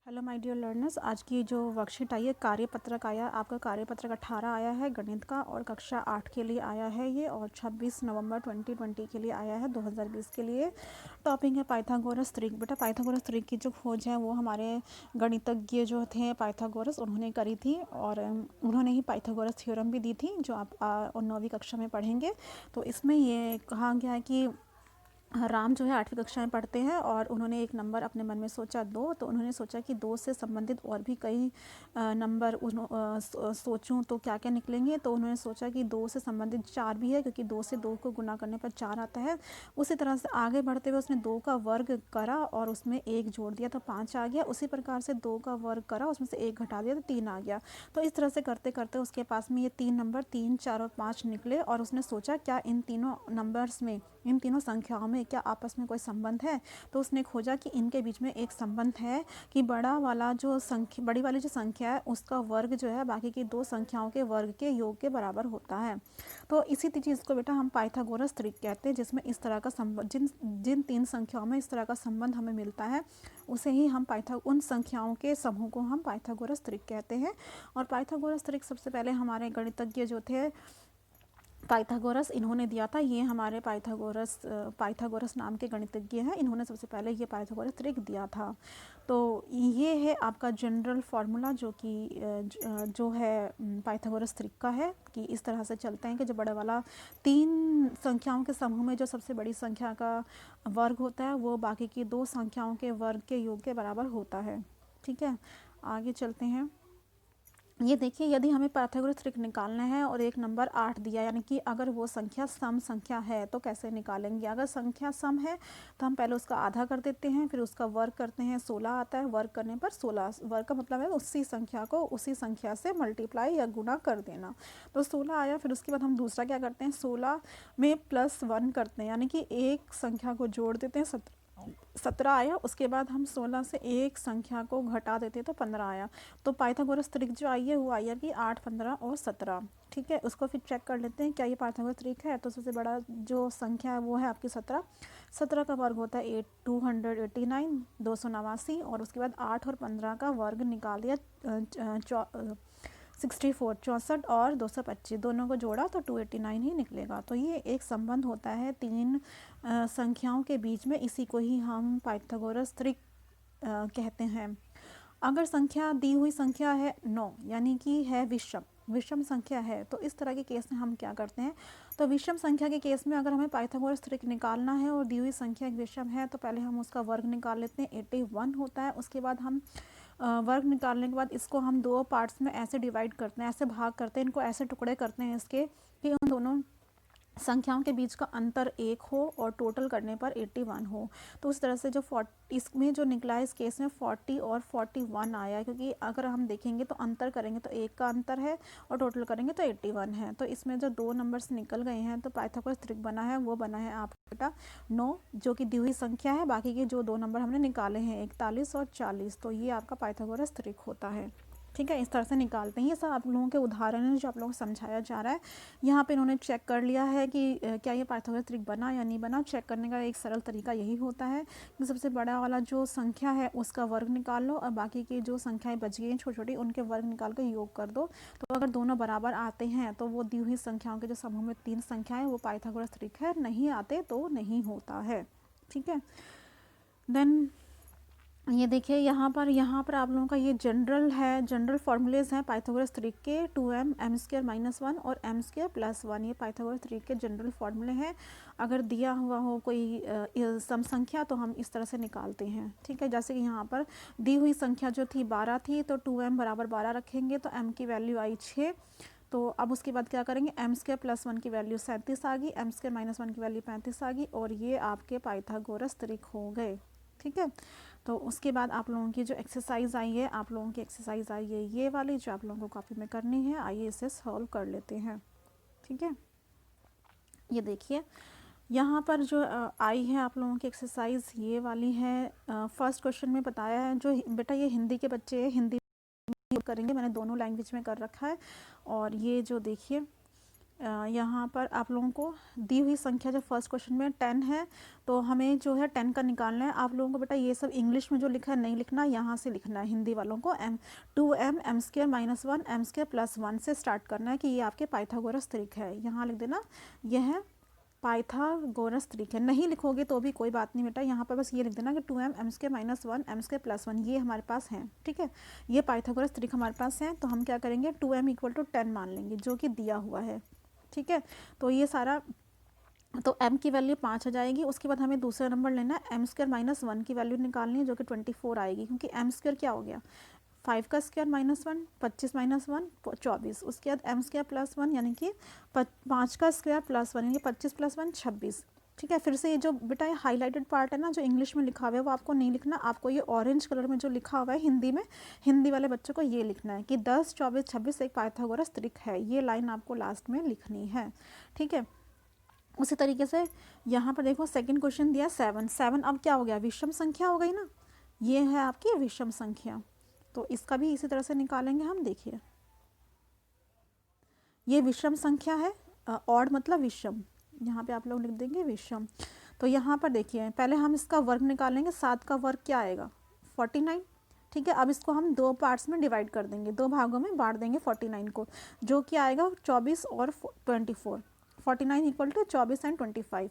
Hello my dear learners, आज की जो वर्कशीट आई है कार्यपत्रक आया, आपका कार्यपत्रक 18 आया है गणित का और कक्षा 8 के लिए आया है ये, और 26 नवंबर 2020 के लिए आया है 2020 के लिए। टॉपिक है पाइथागोरस त्रिक। बेटा पाइथागोरस त्रिक की जो खोज है वो हमारे गणितज्ञ जो थे पाइथागोरस उन्होंने करी थी, और उन्होंने ही पाइथागोरस थ्योरम भी दी थी जो आप 9वीं कक्षा में पढ़ेंगे। तो इसमें ये कहा गया है कि राम जो है 8वीं कक्षा में पढ़ते हैं और उन्होंने एक नंबर अपने मन में सोचा 2, तो उन्होंने सोचा कि 2 से संबंधित और भी कई नंबर सोचूं तो क्या क्या निकलेंगे। तो उन्होंने सोचा कि 2 से संबंधित 4 भी है, क्योंकि 2 से 2 को गुना करने पर 4 आता है। उसी तरह से आगे बढ़ते हुए उसने 2 का वर्ग करा और उसमें 1 जोड़ दिया तो 5 आ गया। उसी प्रकार से 2 का वर्ग करा, उसमें से 1 घटा दिया तो 3 आ गया। तो इस तरह से करते करते उसके पास में ये 3 नंबर 3, 4 और 5 निकले, और उसने सोचा क्या इन तीनों नंबर्स में, इन तीनों संख्याओं में क्या आपस में कोई संबंध है। तो उसने खोजा कि इनके बीच में एक संबंध है कि बड़ी वाली जो संख्या है उसका वर्ग जो है बाकी की 2 संख्याओं के वर्ग के योग के बराबर होता है। तो इसी चीज़ को बेटा हम पाइथागोरस त्रिक कहते हैं, जिसमें इस तरह का संबंध, जिन 3 संख्याओं में इस तरह का संबंध हमें मिलता है उसे ही हम उन संख्याओं के समूह को हम पाइथागोरस त्रिक कहते हैं। और पाइथागोरस त्रिक सबसे पहले हमारे गणितज्ञ जो थे पाइथागोरस, इन्होंने दिया था। ये हमारे पाइथागोरस नाम के गणितज्ञ हैं, इन्होंने सबसे पहले ये पाइथागोरस त्रिक दिया था। तो ये है आपका जनरल फार्मूला जो कि जो है पाइथागोरस त्रिक का है, कि इस तरह से चलते हैं कि जो बड़ा वाला 3 संख्याओं के समूह में जो सबसे बड़ी संख्या का वर्ग होता है वो बाकी की 2 संख्याओं के वर्ग के योग के बराबर होता है। ठीक है, आगे चलते हैं। ये देखिए, यदि हमें पाइथागोरस त्रिक निकालना है और एक नंबर 8 दिया, यानी कि अगर वो संख्या सम संख्या है तो कैसे निकालेंगे। अगर संख्या सम है तो हम पहले उसका आधा कर देते हैं, फिर उसका वर्ग करते हैं, 16 आता है। वर्ग करने पर 16, वर्ग का मतलब है उसी संख्या को उसी संख्या से मल्टीप्लाई या गुना कर देना। तो 16 आया, फिर उसके बाद हम दूसरा क्या करते हैं, 16 में +1 करते हैं, यानी कि एक संख्या को जोड़ देते हैं, 17 आया। उसके बाद हम 16 से एक संख्या को घटा देते तो 15 आया। तो पाइथागोरस त्रिक जो आई है वो आई है कि 8, 15 और 17। ठीक है, उसको फिर चेक कर लेते हैं क्या ये पाइथागोरस त्रिक है। तो सबसे बड़ा जो संख्या है वो है आपकी 17। 17 का वर्ग होता है 289, 289, और उसके बाद 8 और 15 का वर्ग निकाल दिया 64, 64 और 225 दोनों को जोड़ा तो 289 ही निकलेगा। तो ये एक संबंध होता है 3 संख्याओं के बीच में, इसी को ही हम पाइथागोरस त्रिक कहते हैं। अगर संख्या दी हुई संख्या है 9, यानी कि है विषम संख्या है, तो इस तरह के केस में हम क्या करते हैं। तो विषम संख्या के केस में अगर हमें पाइथागोरस त्रिक निकालना है और दी हुई संख्या एक विषम है तो पहले हम उसका वर्ग निकाल लेते हैं, 81 होता है। उसके बाद हम वर्ग निकालने के बाद इसको हम 2 पार्ट्स में ऐसे डिवाइड करते हैं, ऐसे भाग करते हैं, इनको ऐसे टुकड़े करते हैं इसके कि उन दोनों संख्याओं के बीच का अंतर 1 हो और टोटल करने पर 81 हो। तो उस तरह से जो 40 इसमें जो निकला है इस केस में 40 और 41 आया, क्योंकि अगर हम देखेंगे तो अंतर करेंगे तो 1 का अंतर है और टोटल करेंगे तो 81 है। तो इसमें जो 2 नंबर्स निकल गए हैं तो पाइथागोरस त्रिक बना है, वो बना है आपका बेटा 9, जो कि दी हुई संख्या है। बाकी के जो 2 नंबर हमने निकाले हैं 41 और 40, तो ये आपका पाइथागोरस त्रिक होता है। ठीक है, इस तरह से निकालते हैं। ये सब आप लोगों के उदाहरण हैं जो आप लोगों को समझाया जा रहा है। यहाँ पे इन्होंने चेक कर लिया है कि क्या ये पाइथागोरस त्रिक बना या नहीं बना। चेक करने का एक सरल तरीका यही होता है कि सबसे बड़ा वाला जो संख्या है उसका वर्ग निकाल लो और बाकी की जो संख्याएं बच गई हैं छोटी छोटी उनके वर्ग निकाल कर योग कर दो। तो अगर दोनों बराबर आते हैं तो वो दी हुई संख्याओं के जो समूह में 3 संख्याएं वो पाइथागोरस त्रिक है, नहीं आते तो नहीं होता है। ठीक है, देन ये देखिए यहाँ पर आप लोगों का ये जनरल फार्मूलेज हैं पाइथागोरस त्रिक के। 2m m² -1 और m² +1, ये पाइथागोरस त्रिक के जनरल फार्मूले हैं। अगर दिया हुआ हो कोई सम संख्या तो हम इस तरह से निकालते हैं। ठीक है, जैसे कि यहाँ पर दी हुई संख्या जो थी 12 थी, तो 2m बराबर 12 रखेंगे तो m की वैल्यू आई 6। तो अब उसके बाद क्या करेंगे, m² +1 की वैल्यू 37 आ गई, m² -1 की वैल्यू 35 आ गई, और ये आपके पाइथागोरस त्रिक हो गए। ठीक है, तो उसके बाद आप लोगों की जो एक्सरसाइज आई है, आप लोगों की एक्सरसाइज आई है ये वाली जो आप लोगों को कॉपी में करनी है। आइए इसे सॉल्व कर लेते हैं। ठीक है, ये देखिए यहाँ पर जो आई है आप लोगों की एक्सरसाइज ये वाली है। फर्स्ट क्वेश्चन में बताया है, जो बेटा ये हिंदी के बच्चे हिंदी करेंगे, मैंने दोनों लैंग्वेज में कर रखा है। और ये जो देखिए यहाँ पर आप लोगों को दी हुई संख्या जो फर्स्ट क्वेश्चन में 10 है, तो हमें जो है 10 का निकालना है। आप लोगों को बेटा ये सब इंग्लिश में जो लिखा है नहीं लिखना, यहाँ से लिखना है। हिंदी वालों को m m² - 1 m² + 1 से स्टार्ट करना है कि ये आपके पाइथागोरस त्रिक है। यहाँ लिख देना यह है पाइथागोरस त्रिक है। नहीं लिखोगे तो भी कोई बात नहीं बेटा, यहाँ पर बस ये लिख देना कि 2m m² - 1 m² + 1 ये हमारे पास है। ठीक है, ये पाइथागोरस त्रिक हमारे पास है। तो हम क्या करेंगे 2m = 10 मान लेंगे जो कि दिया हुआ है। ठीक है, तो ये सारा, तो m की वैल्यू 5 आ जाएगी। उसके बाद हमें दूसरा नंबर लेना है, m² - 1 की वैल्यू निकालनी है जो कि 24 आएगी, क्योंकि m² क्या हो गया 5 का स्क्वायर -1 25 - 1 24। उसके बाद m² + 1 यानी कि 5 का स्क्वायर + 1 यानी कि 25 + 1 26। ठीक है, फिर से ये जो बेटा ये हाईलाइटेड पार्ट है ना जो इंग्लिश में लिखा हुआ है वो आपको नहीं लिखना, आपको ये ऑरेंज कलर में जो लिखा हुआ है हिंदी में, हिंदी वाले बच्चों को ये लिखना है कि 10 24 26 एक पाइथागोरस त्रिक है। ये लाइन आपको लास्ट में लिखनी है। ठीक है, उसी तरीके से यहाँ पर देखो सेकंड क्वेश्चन दिया 7 अब क्या हो गया विषम संख्या हो गई ना, ये है आपकी विषम संख्या। तो इसका भी इसी तरह से निकालेंगे हम। देखिए ये विषम संख्या है, ऑड मतलब विषम, यहाँ पे आप लोग लिख देंगे विषम। तो यहाँ पर देखिए पहले हम इसका वर्ग निकालेंगे। 7 का वर्ग क्या आएगा 49। ठीक है, अब इसको हम 2 पार्ट्स में डिवाइड कर देंगे, 2 भागों में बांट देंगे 49 को, जो कि आएगा 24 और 24। 49 = 24 एंड 25।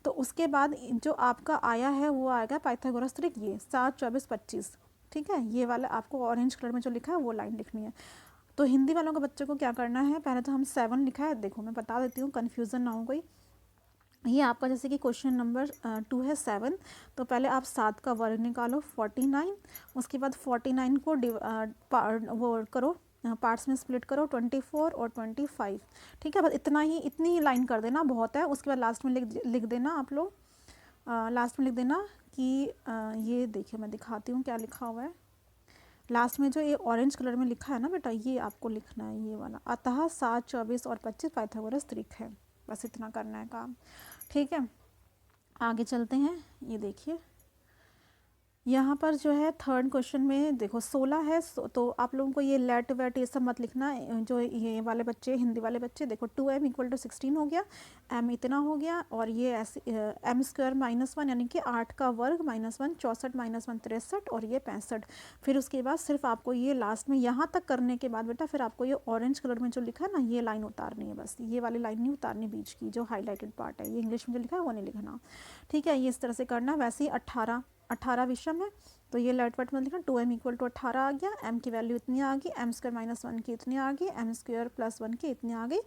तो उसके बाद जो आपका आया है वो आएगा पाइथागोरस त्रिक ये 7 24 25। ठीक है, ये वाला आपको ऑरेंज कलर में जो लिखा है वो लाइन लिखनी है। तो हिंदी वालों के बच्चों को क्या करना है, पहले तो हम 7 लिखा है, देखो मैं बता देती हूँ कन्फ्यूज़न ना हो कोई। ये आपका जैसे कि क्वेश्चन नंबर 2 है 7, तो पहले आप 7 का वर्ग निकालो 49। उसके बाद 49 को वो करो पार्ट्स में स्प्लिट करो 24 और 25। ठीक है, बस इतनी ही लाइन कर देना बहुत है। उसके बाद लास्ट में लिख देना आप लोग, लास्ट में लिख देना कि ये देखिए मैं दिखाती हूँ क्या लिखा हुआ है। लास्ट में जो ये ऑरेंज कलर में लिखा है ना बेटा ये आपको लिखना है ये वाला, अतः 7 24 और 25 पाइथागोरस त्रिक है। बस इतना करना है काम। ठीक है, आगे चलते हैं। ये देखिए यहाँ पर जो है थर्ड क्वेश्चन में देखो 16 है, तो आप लोगों को ये लेट वेट ये सब मत लिखना। जो ये वाले बच्चे हिंदी वाले बच्चे देखो 2m = 16 हो गया, m इतना हो गया, और ये ऐसे m² - 1 यानी कि 8 का वर्ग -1 64 - 1 63 और ये 65। फिर उसके बाद सिर्फ आपको ये लास्ट में यहाँ तक करने के बाद बेटा फिर आपको ये ऑरेंज कलर में जो लिखा है ना ये लाइन उतारनी है, बस ये वाली लाइन नहीं उतारनी बीच की जो हाईलाइटेड पार्ट है, ये इंग्लिश में जो लिखा है वो नहीं लिखना। ठीक है, ये इस तरह से करना। वैसे ही 18 विषम है, तो ये लेट वेट में लिखना 2m = 18 आ गया, m की वैल्यू इतनी आ गई, m² - 1 की इतनी आ गई, m² + 1 की इतनी आ गई।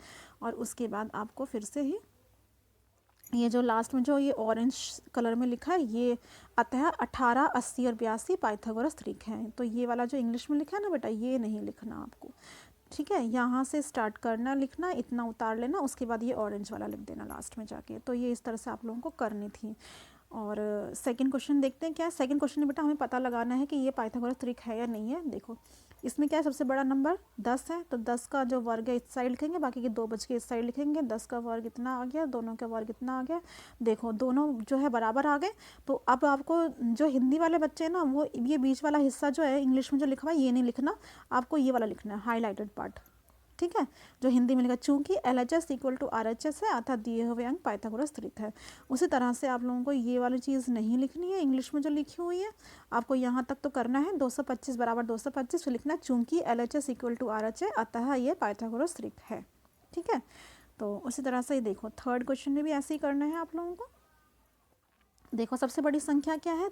और उसके बाद आपको फिर से ही ये जो लास्ट में जो ये ऑरेंज कलर में लिखा है ये अतः 18 80 और 82 पाइथागोरस त्रिक है। तो ये वाला जो इंग्लिश में लिखा है ना बेटा ये नहीं लिखना आपको। ठीक है, यहाँ से स्टार्ट करना लिखना, इतना उतार लेना, उसके बाद ये ऑरेंज वाला लिख देना लास्ट में जाके। तो ये इस तरह से आप लोगों को करनी थी। और सेकंड क्वेश्चन देखते हैं क्या है। सेकंड क्वेश्चन में बेटा हमें पता लगाना है कि ये पाइथागोरस त्रिक है या नहीं है। देखो इसमें क्या है, सबसे बड़ा नंबर 10 है, तो 10 का जो वर्ग है इस साइड लिखेंगे, बाकी के 2 बच के इस साइड लिखेंगे। 10 का वर्ग इतना आ गया, दोनों का वर्ग इतना आ गया। देखो दोनों जो है बराबर आ गए। तो अब आपको जो हिंदी वाले बच्चे हैं ना वो ये बीच वाला हिस्सा जो है इंग्लिश में जो लिखा हुआ है ये नहीं लिखना, आपको ये वाला लिखना है हाईलाइटेड पार्ट। ठीक है, जो हिंदी में लिखा चूंकि LHS = RHS है अर्थात दिए हुए अंक पाइथागोरस त्रिक है। उसी तरह से आप लोगों को ये वाली चीज़ नहीं लिखनी है इंग्लिश में जो लिखी हुई है, आपको यहाँ तक तो करना है 225 = 225 लिखना है, चूंकि LHS = RH है अतः ये पाइथागोरस त्रिक है। ठीक है, तो उसी तरह से देखो थर्ड क्वेश्चन में भी ऐसे ही करना है आप लोगों को। देखो सबसे बड़ी संख्या क्या है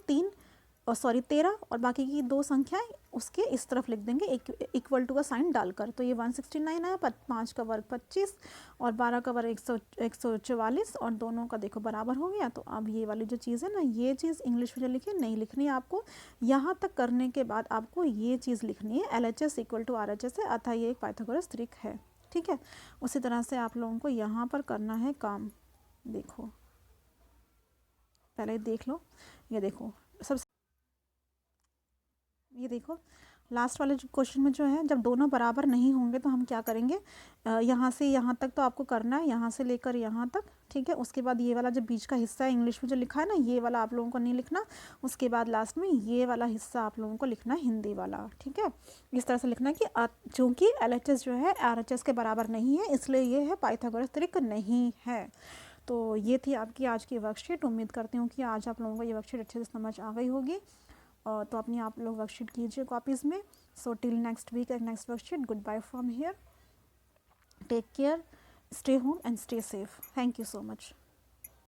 13 और बाकी की 2 संख्याएं उसके इस तरफ लिख देंगे इक्वल टू का साइन डालकर। तो ये 169 है, 5 का वर्ग 25 और 12 का वर्ग 144 और दोनों का देखो बराबर हो गया। तो अब ये वाली जो चीज़ है ना ये चीज़ इंग्लिश में जो लिखी नहीं लिखनी है आपको। यहाँ तक करने के बाद आपको ये चीज़ लिखनी है LHS = RHS है अतः ये एक पाइथागोरस त्रिक है। ठीक है, उसी तरह से आप लोगों को यहाँ पर करना है काम। देखो पहले देख लो, ये देखो सबसे ये देखो लास्ट वाले जो क्वेश्चन में जो है, जब दोनों बराबर नहीं होंगे तो हम क्या करेंगे, यहाँ से यहाँ तक तो आपको करना है, यहाँ से लेकर यहाँ तक, ठीक है। उसके बाद ये वाला जो बीच का हिस्सा है इंग्लिश में जो लिखा है ना, ये वाला आप लोगों को नहीं लिखना। उसके बाद लास्ट में ये वाला हिस्सा आप लोगों को लिखना है, हिंदी वाला, ठीक है। इस तरह से लिखना है कि चूँकि LHS जो है RHS के बराबर नहीं है, इसलिए ये है पाइथागोरस त्रिक नहीं है। तो ये थी आपकी आज की वर्कशीट। उम्मीद करती हूँ कि आज आप लोगों को ये वर्कशीट अच्छे से समझ आ गई होगी। और तो अपनी आप लोग वर्कशीट कीजिए कॉपीज़ में। So till next week and next worksheet, goodbye from here, take care, stay home and stay safe. Thank you so much.